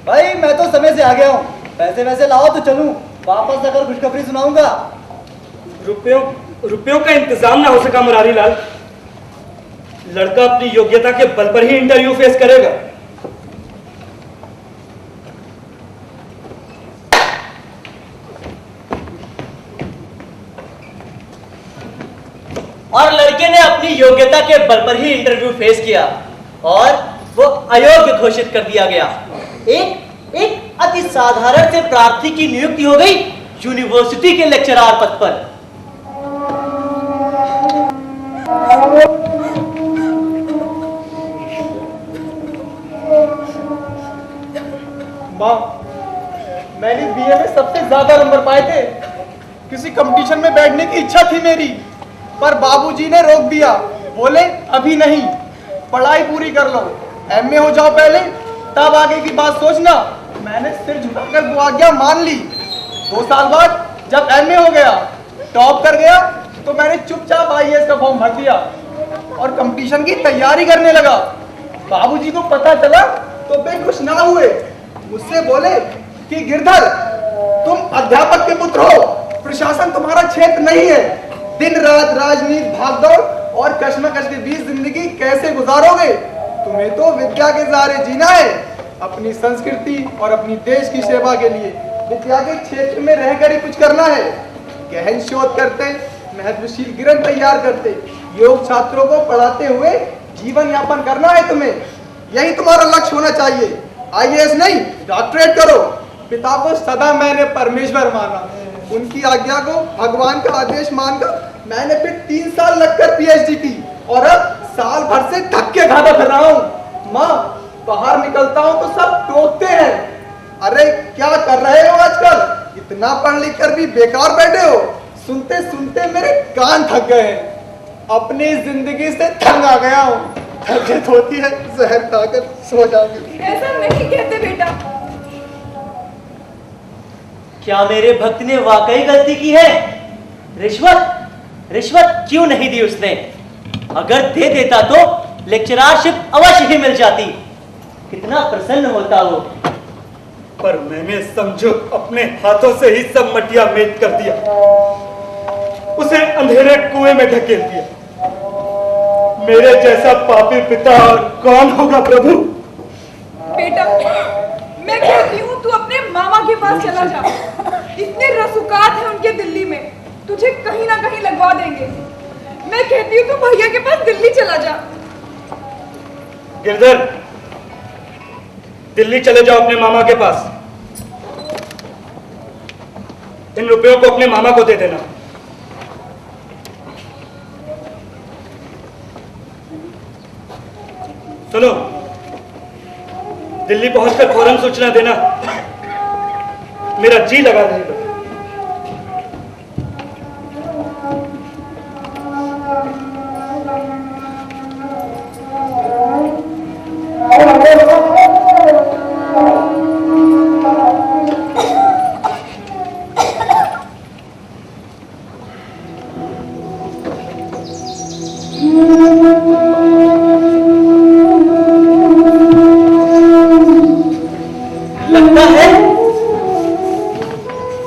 भाई मैं तो समय से आ गया हूँ, पैसे वैसे लाओ तो चलूं, वापस आकर खुशखबरी सुनाऊंगा। रुपयों का इंतजाम ना हो सका मुरारी लाल। लड़का अपनी योग्यता के बल पर ही इंटरव्यू फेस करेगा। और लड़के ने अपनी योग्यता के बल पर ही इंटरव्यू फेस किया और वो अयोग्य घोषित कर दिया गया। एक अति साधारण से प्रार्थी की नियुक्ति हो गई यूनिवर्सिटी के लेक्चरार पद पर। माँ, मैंने बीए में सबसे ज्यादा नंबर पाए थे। किसी कंपटीशन में बैठने की इच्छा थी मेरी, पर बाबूजी ने रोक दिया। बोले अभी नहीं, पढ़ाई पूरी कर लो, एमए हो जाओ पहले, तब आगे की बात सोचना। मैंने सिर झुकाकर वो आज्ञा मान ली। 2 साल बाद जब एमए हो गया, टॉप कर गया, तो मैंने चुपचाप आईएएस का फॉर्म भर दिया और कंपटीशन की तैयारी करने लगा। बाबूजी को पता चला तो वे खुश ना हुए। मुझसे बोले कि गिरधर, तुम अध्यापक के पुत्र हो, प्रशासन तुम्हारा क्षेत्र नहीं है। दिन रात राजनीति, भागदौड़ और कश्मकश के बीच जिंदगी कैसे गुजारोगे? तुम्हें तो विद्या के सहारे जीना है, अपनी संस्कृति और अपनी देश की सेवा के लिए विद्या के क्षेत्र में रहकर ही कुछ करना है। गहन शोध करते, महत्वशील ग्रंथ तैयार करते, योग छात्रों को पढ़ाते हुए जीवन यापन करना है तुम्हें। यही तुम्हारा लक्ष्य होना चाहिए। आईएएस नहीं, डॉक्टरेट करो। पिता को सदा मैंने परमेश्वर माना, उनकी आज्ञा को भगवान का आदेश मानकर मैंने फिर 3 साल लगकर पीएचडी की और अब साल भर से थक के खाता फिर रहा हूँ। माँ, बाहर निकलता हूँ तो सब टोकते हैं, अरे क्या कर रहे हो आजकल, इतना पढ़ लिख कर भी बेकार बैठे हो। सुनते सुनते मेरे कान थक गए हैं, अपनी जिंदगी से तंग आ गया हूँ। तबीयत होती है जहर खाकर सो जाऊंगी। ऐसा नहीं कहते बेटा। क्या मेरे भक्त ने वाकई गलती की है? रिश्वत क्यों नहीं दी उसने? अगर दे देता तो लेक्चरशिप अवश्य ही मिल जाती। कितना प्रसन्न होता वो। पर मैंने समझो अपने हाथों से ही सब मटिया मेट कर दिया, उसे अंधेरे कुएं में ढकेल दिया। मेरे जैसा पापी पिता और कौन होगा प्रभु? बेटा, मैं कहती हूँ तू अपने मामा के पास चला जा। इतने रसूखात हैं उनके दिल्ली में, तुझे कहीं ना कहीं लगवा देंगे। मैं कहती हूँ तू भैया के पास दिल्ली चला जा। गिरधर, दिल्ली चले जाओ अपने मामा के पास। इन रुपयों को अपने मामा को दे देना। सुनो, दिल्ली पहुंचकर फौरन सूचना देना, मेरा जी लगा रहेगा।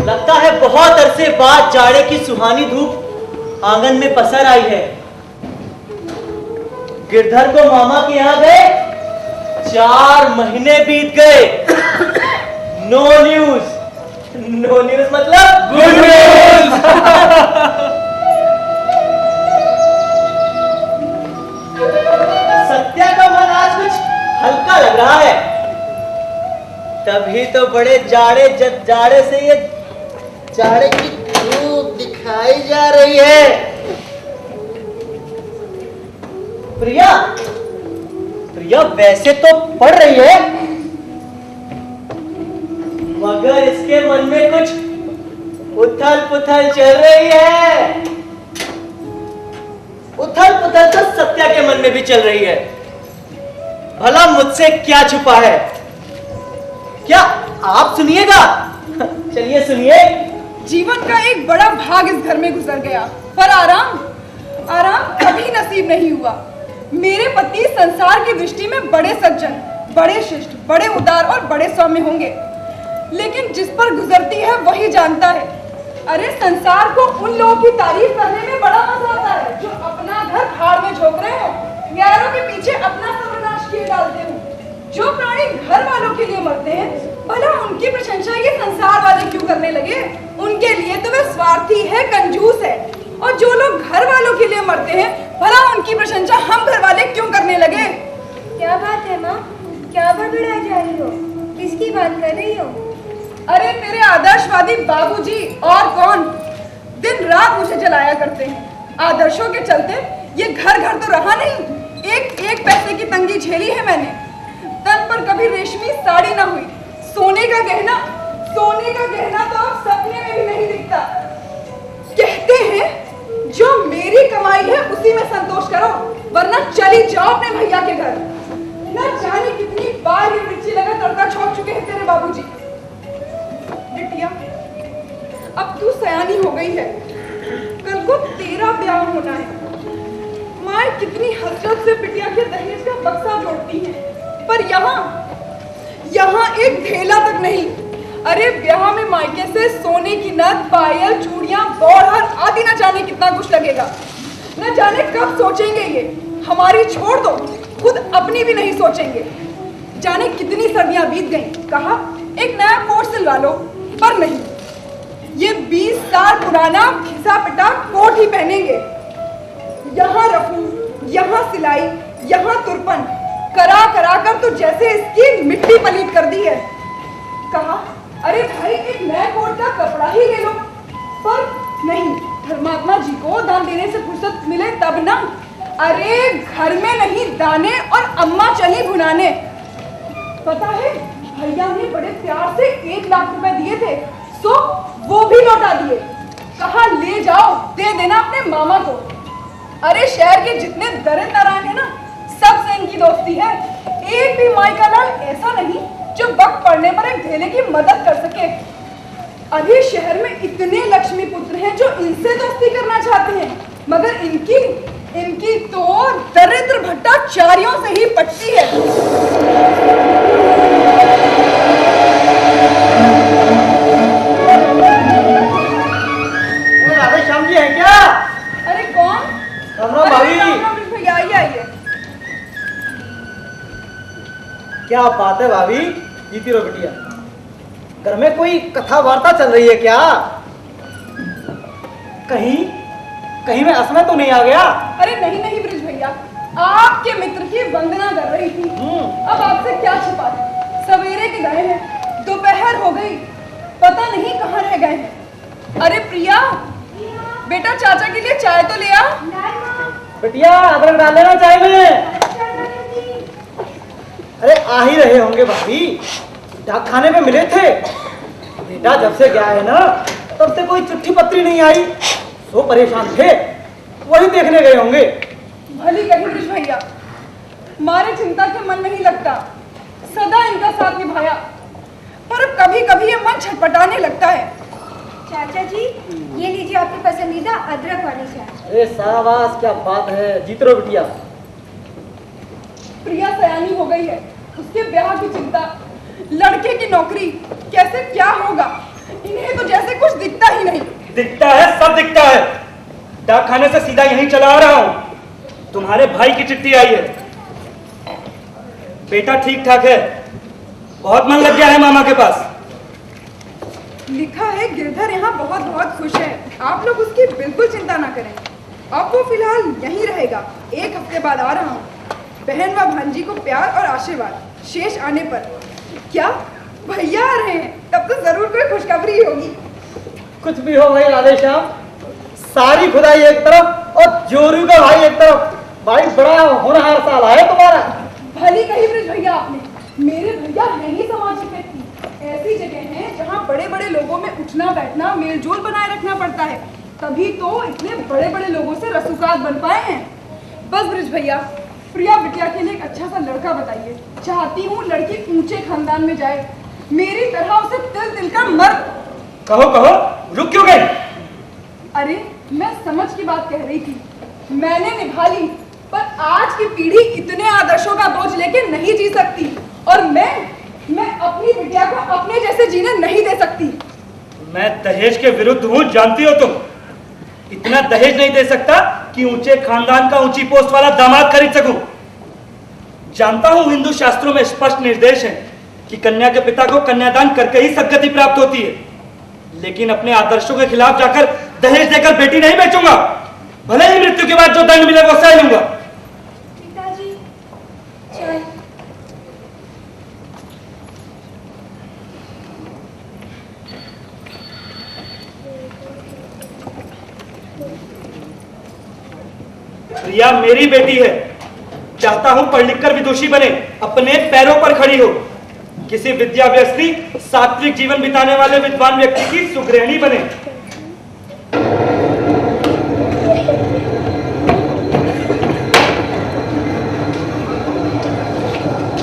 लगता है बहुत अरसे बाद जाड़े की सुहानी धूप आंगन में पसर आई है। गिरधर को मामा के यहाँ गए 4 महीने बीत गए। नो न्यूज मतलब गुड न्यूज। सत्या का मन आज कुछ हल्का लग रहा है। तभी तो बड़े जाड़े से ये जाड़े की धूप दिखाई जा रही है। प्रिया वैसे तो पढ़ रही है, मगर इसके मन में कुछ उथल पुथल चल रही है। उथल पुथल तो सत्या के मन में भी चल रही है। भला मुझसे क्या छुपा है? क्या आप सुनिएगा? चलिए सुनिए। जीवन का एक बड़ा भाग इस घर में गुजर गया, पर आराम कभी नसीब नहीं हुआ। मेरे पति संसार की दृष्टि में बड़े सज्जन, बड़े शिष्ट, बड़े उदार और बड़े सौम्य होंगे, लेकिन जिस पर गुजरती है वही जानता है। अरे संसार को उन लोगों की तारीफ करने में बड़ा मजा आता है जो अपना घर भाड़ में झोंक रहे हो, गैरों के पीछे अपना सर्वनाश किए डालते हो। जो प्राणी घर वालों के लिए मरते हैं, भला उनकी प्रशंसा ये संसार वाले क्यों करने लगे? उनके लिए तो वे स्वार्थी है, कंजूस है। और जो लोग घर वालों के लिए मरते हैं, भला उनकी प्रशंसा हम घर वाले क्यों करने लगे? क्या बात है माँ? क्या बड़बड़ा जा रही हो? किसकी बात कर रही हो? अरे तेरे आदर्शवादी बाबूजी, और कौन? दिन रात मुझे जलाया करते हैं। आदर्शों के चलते ये घर घर तो रहा नहीं, एक एक पैसे की तंगी झेली है मैंने। तन पर कभी रेशमी साड़ी ना हुई, सोने का गहना तो अब सपने में भी नहीं दिखता। कहते हैं जो मेरी कमाई है उसी में संतोष करो, वरना चली जाओ अपने भैया के घर। न जाने कितनी बार ये मिर्ची लगा तड़का छोड़ चुके हैं तेरे बाबूजी। बिटिया, अब तू सयानी हो गई है, कल को तेरा ब्याह होना है। माँ कितनी हसरत से बिटिया के दहेज का बक्सा जोड़ती है, पर यहाँ एक ढेला तक नहीं। अरे ब्याह में मायके से सोने की नथ, पायल, चूड़ियां, बौड़हर आदि न जाने कितना कुछ लगेगा। न जाने कब सोचेंगे ये, हमारी छोड़ दो, खुद अपनी भी नहीं सोचेंगे। जाने कितनी सर्दियां बीत गईं, कहा एक नया कोट सिलवा लो, पर नहीं, ये 20 साल पुराना घिसा पिटा कोट ही पहनेंगे। यहाँ रफू, यहाँ सिलाई, यहाँ तुरपन, करा कर तो जैसे इसकी मिट्टी पलीत कर दी है। कहा अरे भाई एक नया कोट का कपड़ा ही ले लो, पर नहीं, धर्मात्मा जी को दान देने से फुर्सत मिले तब ना। अरे घर में नहीं दाने और अम्मा चली भुनाने। पता है भैया ने बड़े प्यार से 1 लाख रुपए दिए थे, सो वो भी लौटा दिए। कहा ले जाओ, दे देना अपने मामा को। अरे शहर के जितने दरिद्र नारायण है ना, सबसे इनकी दोस्ती है। एक भी माई का लाल ऐसा नहीं जो वक्त पड़ने पर एक ढेले की मदद कर सके। अभी शहर में इतने लक्ष्मी पुत्र हैं जो इनसे दोस्ती करना चाहते हैं, मगर इनकी तो दरिद्र भट्टाचार्यों से ही पटती है। राधे श्याम जी है क्या? अरे कौन? राम भाभी। भैया आइए। क्या बात है भाभी, जीती रहो बिटिया। घर में कोई कथा वार्ता चल रही है क्या? कहीं मैं असमय तो नहीं आ गया? अरे नहीं ब्रिज भैया, आपके मित्र की वंदना कर रही थी। अब आपसे क्या छिपा है? सवेरे के गए हैं, दोपहर हो गई, पता नहीं कहाँ रह गए हैं। अरे प्रिया, बेटा चाचा के लिए चाय तो ले आ। बिटिया अदरक डाल लेना चाय में। अरे आ ही रहे होंगे भाभी, डाक खाने में मिले थे। बेटा जब से गया है ना, तब से कोई चिट्ठी पत्री नहीं आई, तो परेशान थे, वही देखने गए होंगे। भली कही ब्रिज भैया, मारे चिंता के मन नहीं लगता, सदा इनका साथ निभाया, पर कभी कभी ये मन छटपटाने लगता है। चाचा जी, ये लीजिए आपकी पसंदीदा अदरक वाली चाय। अरे शाबाश, क्या बात है, जीत रहो बिटिया। प्रिया सयानी हो गई है, उसके ब्याह की चिंता, लड़के की नौकरी, कैसे क्या होगा, इन्हें तो जैसे कुछ दिखता ही नहीं। दिखता है, सब दिखता है। डाक खाने से सीधा यहीं चला आ रहा हूं, तुम्हारे भाई की चिट्ठी आई है। बेटा ठीक ठाक है, बहुत मन लग गया है मामा के पास। लिखा है गिरधर यहाँ बहुत बहुत खुश है, आप लोग उसकी बिल्कुल चिंता ना करें। अब वो फिलहाल यहीं रहेगा, 1 हफ्ते बाद आ रहा हूँ। बहन व भांजी को प्यार और आशीर्वाद, शेष आने पर। क्या भैया आ रहे हैं? तब तो जरूर कोई खुशखबरी होगी। कुछ भी हो भाई राधे श्याम, सारी खुदाई एक तरफ और जोरू का भाई एक तरफ। भाई बड़ा होनहार साल है तुम्हारा। भली कही ब्रिज भैया आपने, मेरे भैया है ही सामाजिक व्यक्ति। ऐसी जगह है जहाँ बड़े बड़े लोगों में उठना बैठना, मेलजोल बनाए रखना पड़ता है, तभी तो इतने बड़े बड़े लोगों से रसूखात बन पाए हैं। बस ब्रिज भैया, प्रिया बिटिया के लिए एक अच्छा सा लड़का बताइए। चाहती हूँ लड़की ऊंचे खानदान में जाए, मेरी तरह उसे तिल तिल का मर्द। कहो, रुक क्यों गए? अरे मैं समझ की बात कह रही थी, मैंने निभा ली, पर आज की पीढ़ी इतने आदर्शों का बोझ लेके नहीं जी सकती। और मैं अपनी बिटिया को अपने जैसे जीने नहीं दे सकती। मैं दहेज के विरुद्ध हूँ, जानती हो तुम। इतना दहेज नहीं दे सकता कि ऊंचे खानदान का ऊंची पोस्ट वाला दामाद खरीद सकूं। जानता हूं हिंदू शास्त्रों में स्पष्ट निर्देश है कि कन्या के पिता को कन्यादान करके ही सद्गति प्राप्त होती है, लेकिन अपने आदर्शों के खिलाफ जाकर दहेज देकर बेटी नहीं बेचूंगा। भले ही मृत्यु के बाद जो दंड मिले वो सह लूंगा। पिताजी, चाय। प्रिया मेरी बेटी है, चाहता हूं पढ़ लिख कर विदुषी बने, अपने पैरों पर खड़ी हो, किसी विद्या व्यसनी सात्विक जीवन बिताने वाले विद्वान व्यक्ति की सुगृहिणी बने।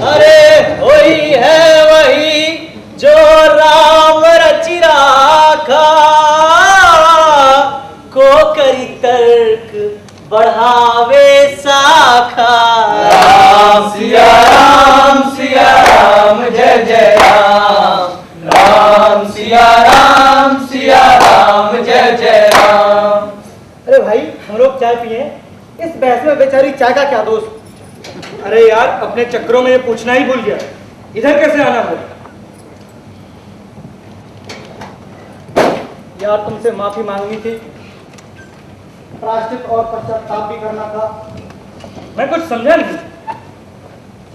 अरे वही है वही जो राम रचि राखा, को करी तर्क बढ़ावे साखा। राम सिया राम जय जय राम। राम सिया राम जय जय राम। अरे भाई हम लोग चाय पिए, इस बहस में बेचारी चाय का क्या दोष। अरे यार अपने चक्रों में ये पूछना ही भूल गया, इधर कैसे आना हो? यार तुमसे माफी मांगनी थी, प्रायश्चित और पश्चाताप भी करना था। मैं कुछ समझा नहीं।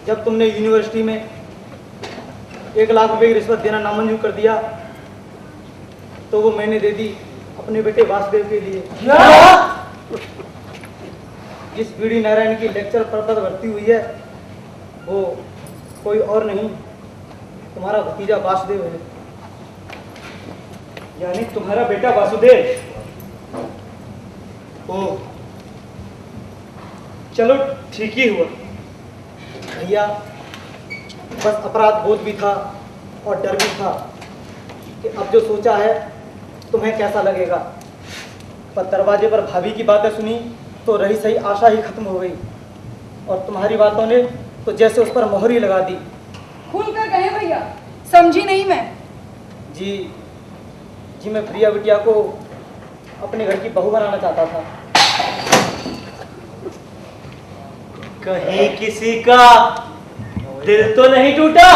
जब तुमने यूनिवर्सिटी में 1 लाख रुपए की रिश्वत देना नामंजूर कर दिया तो वो मैंने दे दी अपने बेटे वासुदेव के लिए। जिस बीडी नारायण की लेक्चर पर पद भर्ती हुई है वो कोई और नहीं, तुम्हारा भतीजा वासुदेव है। यानी तुम्हारा बेटा वासुदेव? ओ चलो ठीक ही हुआ। भैया बस अपराध बोध भी था और डर भी था कि अब जो सोचा है तुम्हें कैसा लगेगा। पर दरवाजे पर भाभी की बातें सुनी तो रही सही आशा ही खत्म हो गई, और तुम्हारी बातों ने तो जैसे उस पर मोहर ही लगा दी। खुल कर कहे भैया, समझी नहीं मैं। जी जी मैं प्रिया बिटिया को अपने घर की बहू बनाना चाहता था। कहीं किसी का दिल तो नहीं टूटा?